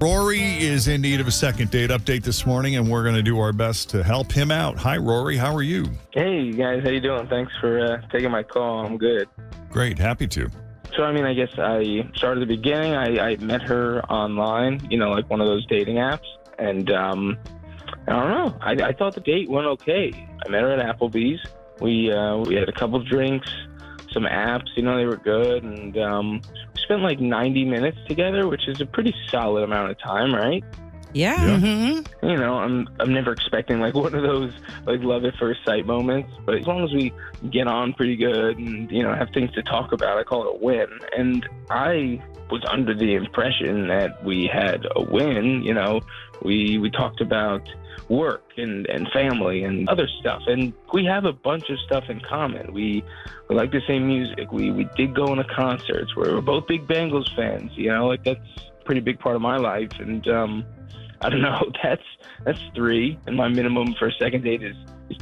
Rory is in need of a second date update this morning, and we're going to do our best to help him out. Hi, Rory. How are you? Hey, guys. How you doing? Thanks for taking my call. I'm good. Great. Happy to. So, I guess I started at the beginning. I met her online, like one of those dating apps. And I don't know. I thought the date went okay. I met her at Applebee's. We had a couple drinks, some apps. They were good. And we spent like 90 minutes together, which is a pretty solid amount of time, right? Yeah. Mm-hmm. I'm never expecting like one of those like love at first sight moments, but as long as we get on pretty good and have things to talk about, I call it a win. And I was under the impression that we had a win. We talked about work and family and other stuff, and we have a bunch of stuff in common. We like the same music. We did go to concerts. We're both big Bengals fans. Like that's a pretty big part of my life. And I don't know. That's 3, and my minimum for a second date is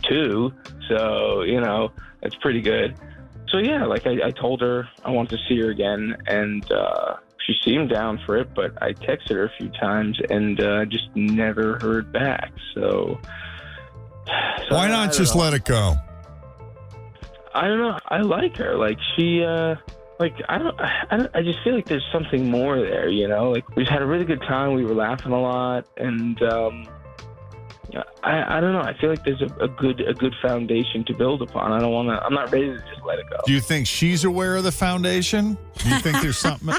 2. So that's pretty good. So yeah, like I told her I want to see her again, and she seemed down for it. But I texted her a few times and just never heard back. So why not just let it go? I don't know. I like her. Like she. I just feel like there's something more there, Like we just had a really good time. We were laughing a lot, and I don't know. I feel like there's a good foundation to build upon. I'm not ready to just let it go. Do you think she's aware of the foundation? Do you think there's something?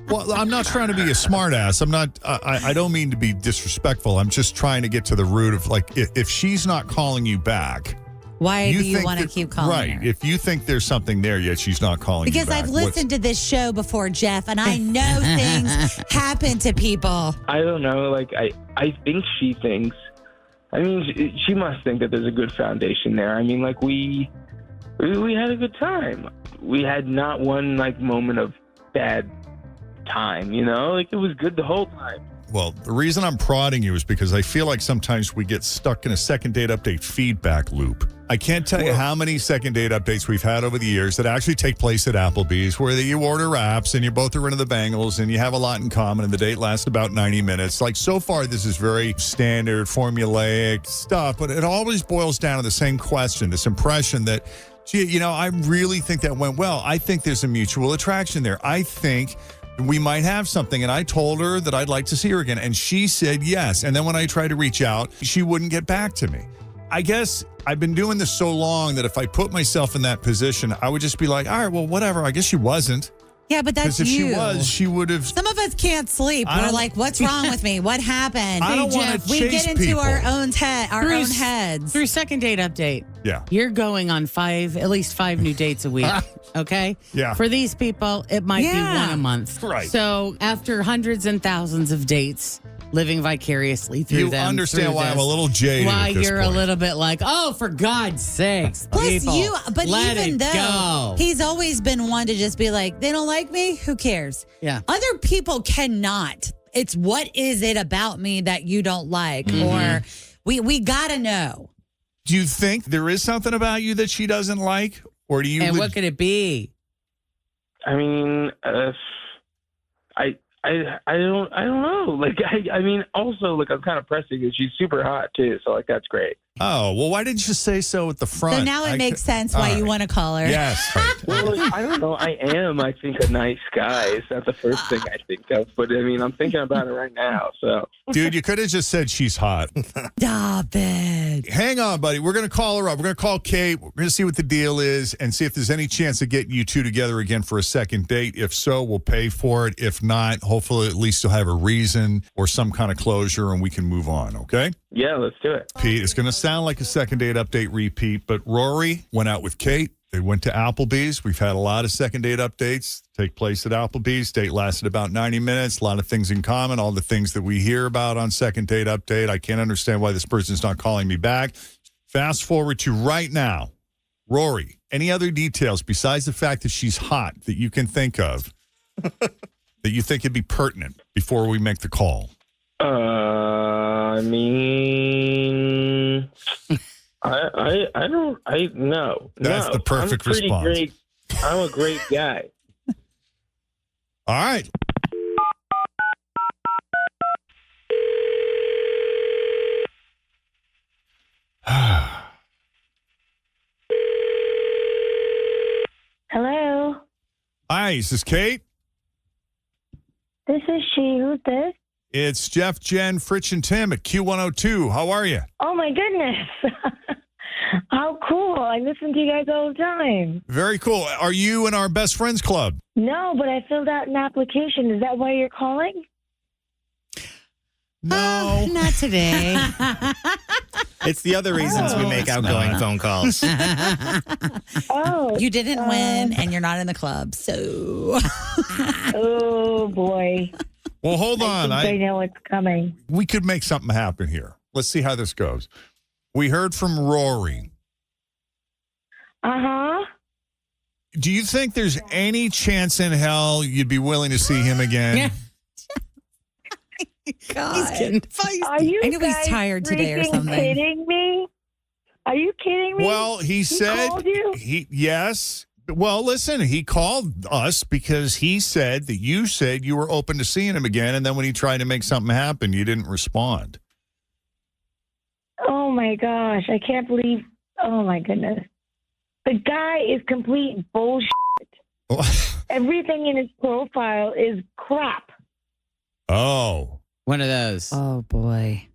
Well, I'm not trying to be a smartass. I'm not. I don't mean to be disrespectful. I'm just trying to get to the root of like if she's not calling you back. Why do you want to keep calling her? Right. If you think there's something there, yet she's not calling you back. Because I've listened to this show before, Jeff, and I know things happen to people. I don't know. Like, I think she thinks, she must think that there's a good foundation there. Like, we had a good time. We had not one, like, moment of bad time, Like, it was good the whole time. Well, the reason I'm prodding you is because I feel like sometimes we get stuck in a second date update feedback loop. I can't tell you how many second date updates we've had over the years that actually take place at Applebee's where you order apps and you both are into the Bengals and you have a lot in common and the date lasts about 90 minutes. Like so far, this is very standard, formulaic stuff, but it always boils down to the same question, this impression that, gee, I really think that went well. I think there's a mutual attraction there. I think we might have something. And I told her that I'd like to see her again. And she said yes. And then when I tried to reach out, she wouldn't get back to me. I guess I've been doing this so long that if I put myself in that position, I would just be like, all right, well, whatever. I guess she wasn't. Yeah, but that's if you. She was, she would have. Some of us can't sleep. We're like, what's wrong with me? What happened? I don't want to we chase get into people. our own heads. Through second date update. Yeah. You're going on at least 5 new dates a week. Okay? Yeah. For these people, it might be one a month. Right. So after hundreds and thousands of dates, living vicariously through them. You understand why I'm a little jaded. Why at this you're point. a little bit like, oh, for God's sakes. Plus people, but let even it though go. he's always been one to just be like, they don't like me, who cares? Yeah. Other people cannot. It's what is it about me that you don't like? Or we gotta know. Do you think there is something about you that she doesn't like? Or do you And what could it be? I don't know. Like, also, like, I'm kind of pressing because she's super hot, too. So, like, that's great. Oh, well, why didn't you say so at the front? So now it makes sense why you want to call her. Yes. Well, like, I don't know. I think, a nice guy. It's not the first thing I think of. But, I'm thinking about it right now. So, dude, you could have just said she's hot. Stop it. Hang on, buddy. We're going to call her up. We're going to call Kate. We're going to see what the deal is and see if there's any chance of getting you two together again for a second date. If so, we'll pay for it. If not, hopefully at least you'll have a reason or some kind of closure and we can move on, okay? yeah, let's do it. Pete, it's going to sound like a second date update repeat, but Rory went out with Kate. They went to Applebee's. We've had a lot of second date updates take place at Applebee's. Date lasted about 90 minutes. A lot of things in common, all the things that we hear about on second date update. I can't understand why this person's not calling me back. Fast forward to right now. Rory, any other details besides the fact that she's hot that you can think of that you think would be pertinent before we make the call? I don't, no. That's the perfect response. I'm a great guy. All right. Hello, Hi, is this Kate? this is she. Who's this? It's Jeff, Jen, Fritch, and Tim at Q102. How are you? Oh my goodness. How cool. I listen to you guys all the time. Very cool. Are you in our best friends club? No, but I filled out an application. Is that why you're calling? No. Not today. It's the other reasons we make outgoing phone calls. Oh. You didn't win, and you're not in the club. So, Oh, boy. Well, hold on. I know what's coming. We could make something happen here. Let's see how this goes. We heard from Rory. Uh-huh. Do you think there's any chance in hell you'd be willing to see him again? God. He's getting feisty. Are you I know he's guys tired today or freaking something. kidding me? Are you kidding me? Well, he said called you? yes. Well, listen, he called us because he said that you said you were open to seeing him again, and then when he tried to make something happen, you didn't respond. Oh, my gosh. I can't believe. Oh, my goodness. The guy is complete bullshit. Everything in his profile is crap. Oh, One of those. Oh, boy.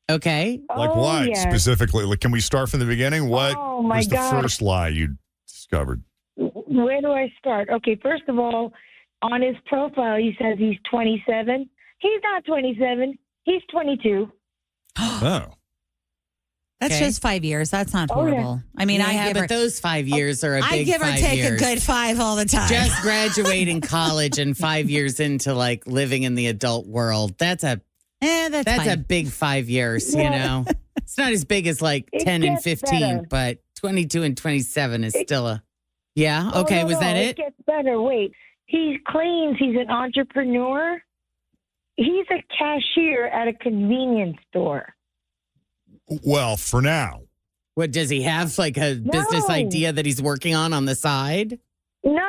Okay. like Oh, what yes. specifically? Like, can we start from the beginning? What Oh, my was the God. first lie you discovered? Where do I start? Okay, first of all, on his profile, he says he's 27. He's not 27. He's 22. Oh, That's Okay. just 5 years. That's not Oh, yeah. horrible. I mean, I yeah, give but her, those 5 years are a big I give or 5 take years. a good 5 all the time. Just graduating college and 5 years into like living in the adult world. That's a that's a fine. big 5 years, you Yeah. know. It's not as big as like It 10 and gets 15, better. but 22 and 27 is still a Yeah, Oh, okay, no, was no, that It it? gets better. Wait. He claims he's an entrepreneur. He's a cashier at a convenience store. well, for now. What does he have like a business No. idea that he's working on the side? No.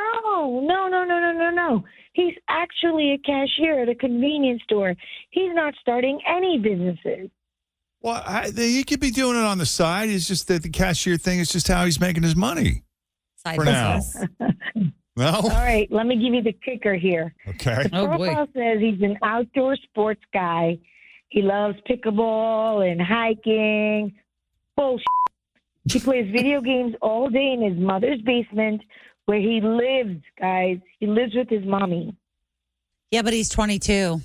He's actually a cashier at a convenience store. He's not starting any businesses. Well, he could be doing it on the side. It's just that the cashier thing is just how he's making his money. Side For now. business. No? All right, let me give you the kicker here. Okay. The Oh, boy. profile says he's an outdoor sports guy. He loves pickleball and hiking. Bullshit. He plays video games all day in his mother's basement where he lives, guys. He lives with his mommy. Yeah, but he's 22.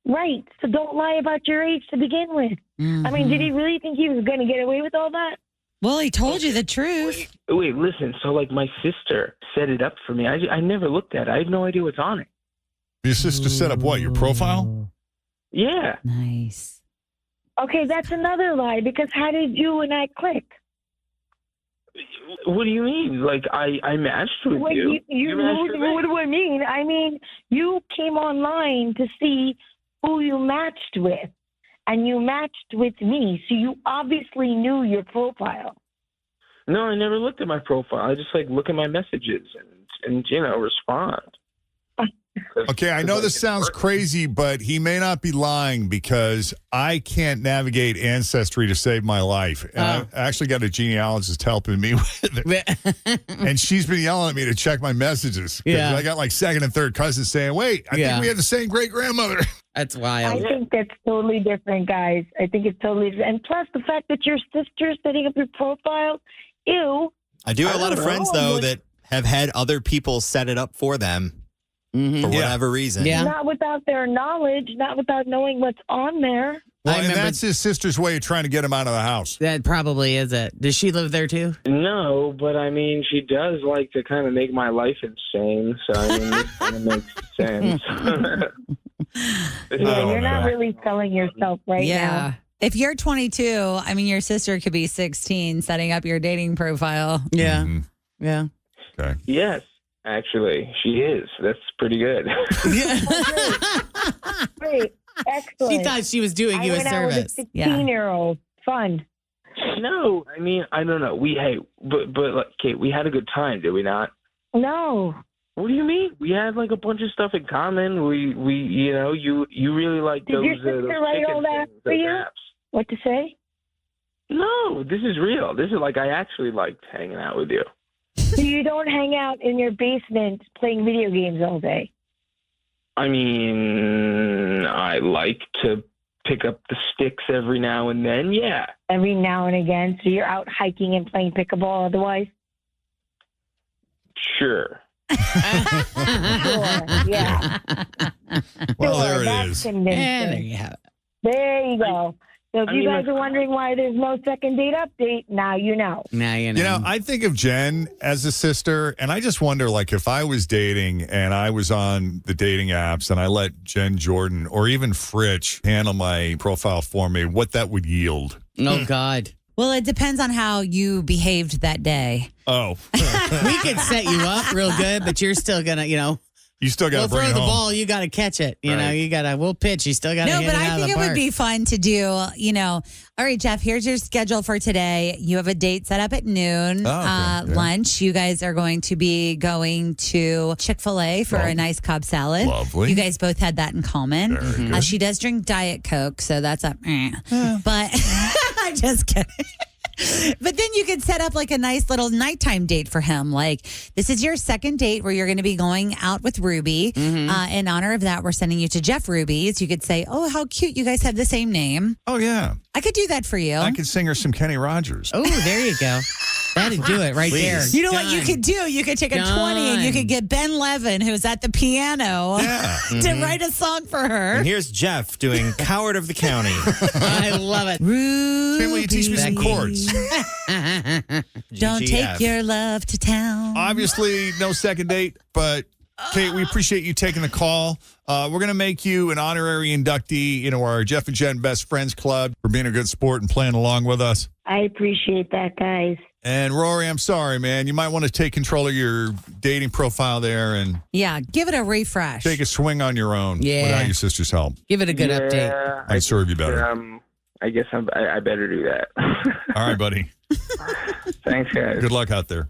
Right. So don't lie about your age to begin with. I mean, did he really think he was going to get away with all that? Well, he told you the truth. Wait, listen. So, like, my sister set it up for me. I never looked at it. I have no idea what's on it. Your sister set up what? Your profile? Yeah. Nice. Okay, that's another lie because how did you and I click? What do you mean? Like, I matched with Well, you. You matched with me? what do I mean? I mean, you came online to see who you matched with, and you matched with me, so you obviously knew your profile. No, I never looked at my profile. I just, like, look at my messages and you know, respond. Okay, I know this sounds crazy, but he may not be lying because I can't navigate Ancestry to save my life. And I actually got a genealogist helping me with it. And she's been yelling at me to check my messages. 'Cause Yeah. I got like second and third cousins saying, wait, I Yeah. think we had the same great grandmother. That's I wild. think that's totally different, guys. I think it's totally different. And plus, the fact that your sister's setting up your profile, ew. I do have a lot of don't friends, know. though, that have had other people set it up for them Mhm. for Yeah. whatever reason. Yeah. Not without their knowledge, not without knowing what's on there. Well, I and remember- that's his sister's way of trying to get him out of the house. That probably is it. Does she live there too? No, but I mean, she does like to kind of make my life insane. So, I mean, this kind of makes sense. Yeah, Oh, you're not man. really selling yourself right now. If you're 22, I mean, your sister could be 16 setting up your dating profile. Yeah. Mhm. Yeah. Okay. Yes, actually, she is. That's pretty good. Great. Excellent. She thought she was doing I you a went out with a service. 16-year-old. Fun. No, I mean, I don't know. But like, Kate, we had a good time, did we not? No. What do you mean? We had like a bunch of stuff in common. We you know, you really like Did those your sister those write chicken all that things, for those you? apps. What to say? No, this is real. This is like I actually liked hanging out with you. So you don't hang out in your basement playing video games all day? I mean, I like to pick up the sticks every now and then. Yeah. Every now and again. So you're out hiking and playing pickleball otherwise? Sure. Sure. Yeah. Well, Sure, there it that's is. convincing. And there you have it. There you go. So if I you mean, guys are wondering why there's no second date update, now you know. Now you know. You know, I think of Jen as a sister, and I just wonder, like, if I was dating and I was on the dating apps and I let Jen Jordan or even Fritch handle my profile for me, what that would yield. Oh, God. Well, it depends on how you behaved that day. Oh, We could set you up real good, but you're still going to, you still got we'll to bring throw it the home. ball. You got to catch it. Right. We'll pitch. You still got to No, hit but it I out think of it the would park. be fun to do, all right, Jeff, here's your schedule for today. You have a date set up at noon, Oh, okay. Yeah. lunch. You guys are going to be going to Chick-fil-A for a nice Cobb salad. Lovely. You guys both had that in common. Very good. She does drink Diet Coke, so that's but I'm just kidding. But then you could set up like a nice little nighttime date for him. Like, this is your second date where you're going to be going out with Ruby. In honor of that, we're sending you to Jeff Ruby's. You could say, oh, how cute. You guys have the same name. Oh, yeah. I could do that for you. I could sing her some Kenny Rogers. Oh, there you go. That'd do it right there. Please. You know what you Done. could do? You could take a 20 and you could get Ben Levin, who's at the piano, Yeah. to write a song for her. And here's Jeff doing Coward of the County. I love it. Hey, will you teach me some Becky. chords? Don't GGF. take your love to town. Obviously, no second date, but Kate, we appreciate you taking the call. We're going to make you an honorary inductee into our Jeff and Jen Best Friends Club for being a good sport and playing along with us. I appreciate that, guys. And Rory, I'm sorry, man. You might want to take control of your dating profile there and Yeah, give it a refresh. take a swing on your own Yeah. without your sister's help. Give it a good update. Yeah, I'd serve you better. I guess I better do that. All right, buddy. Thanks, guys. Good luck out there.